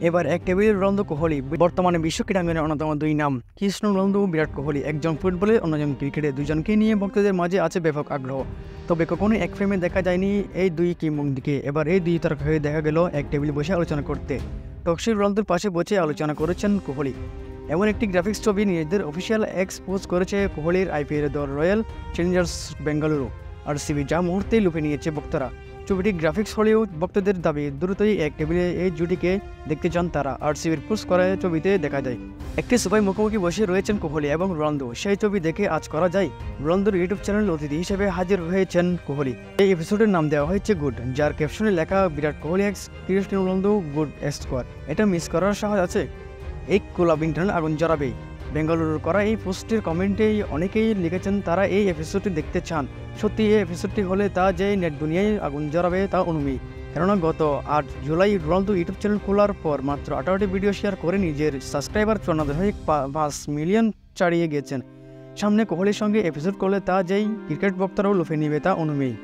এবার এক টেবিলের রোনালদো কোহলি বর্তমানে বিশ্ব ক্রীড়াঙ্গনের অন্যতম দুই নাম কৃষ্ণ রোনালদো ও বিরাট কোহলি, একজন ফুটবলে অন্যজন ক্রিকেটে, দুজনকে নিয়ে ভক্তদের মাঝে আছে ব্যাপক আগ্রহ। তবে কখনোই এক ফ্রেমে দেখা যায়নি এই দুই কিংবদন্তিকে। এবার এই দুই তারকা হয়ে দেখা গেল এক টেবিলে বসে আলোচনা করতে। টকশির রোনালদোর পাশে বসে আলোচনা করেছেন কোহলি। এমন একটি গ্রাফিক্স ছবি নিজেদের অফিসিয়াল এক্স পোস্ট করেছে কোহলির আইপিএল দল রয়্যাল চ্যালেঞ্জার্স বেঙ্গালুরু আরসিবি, যা মুহূর্তেই লুপে নিয়েছে ভক্তরা। ছবিটি গ্রাফিক্স হলেও ভক্তদের দাবি দ্রুতই এক টেবিলে এই জুটিকে দেখতে চান তারা। আরসিবির পোস্ট করা ছবিতে দেখা যায় একটি সোফায় মুখোমুখি বসে রয়েছেন কোহলি এবং রোনালদো। সেই ছবি দেখে আজ করা যায় রোনালদোর ইউটিউব চ্যানেল অতিথি হিসেবে হাজির হয়েছেন কোহলি। এই এপিসোডের নাম দেওয়া হয়েছে গুড, যার ক্যাপশনে লেখা Virat Kohli X Cristiano Ronaldo good square. এটা মিস করার সাহস আছে? এই ক্লাব ইন্টারনেট আগুন জ্বালাবেই। বেঙ্গালুরুর করা এই পোস্টের কমেন্টেই অনেকেই লিখেছেন তারা এই এপিসোডটি দেখতে চান। সত্যি এই এপিসোডটি হলে তা যে নেট দুনিয়ায় আগুন জ্বালাবে তা অনুমেয়। কেননা গত 8 জুলাই রোনালদো ইউটিউব চ্যানেল খোলার পর মাত্র 18টি ভিডিও শেয়ার করে নিজের সাবস্ক্রাইবার 54.5 মিলিয়ন ছাড়িয়ে গেছেন। সামনে কোহলির সঙ্গে এপিসোড করলে তা যেই ক্রিকেট ভক্তরাও লুফে নেবে তা অনুমেয়।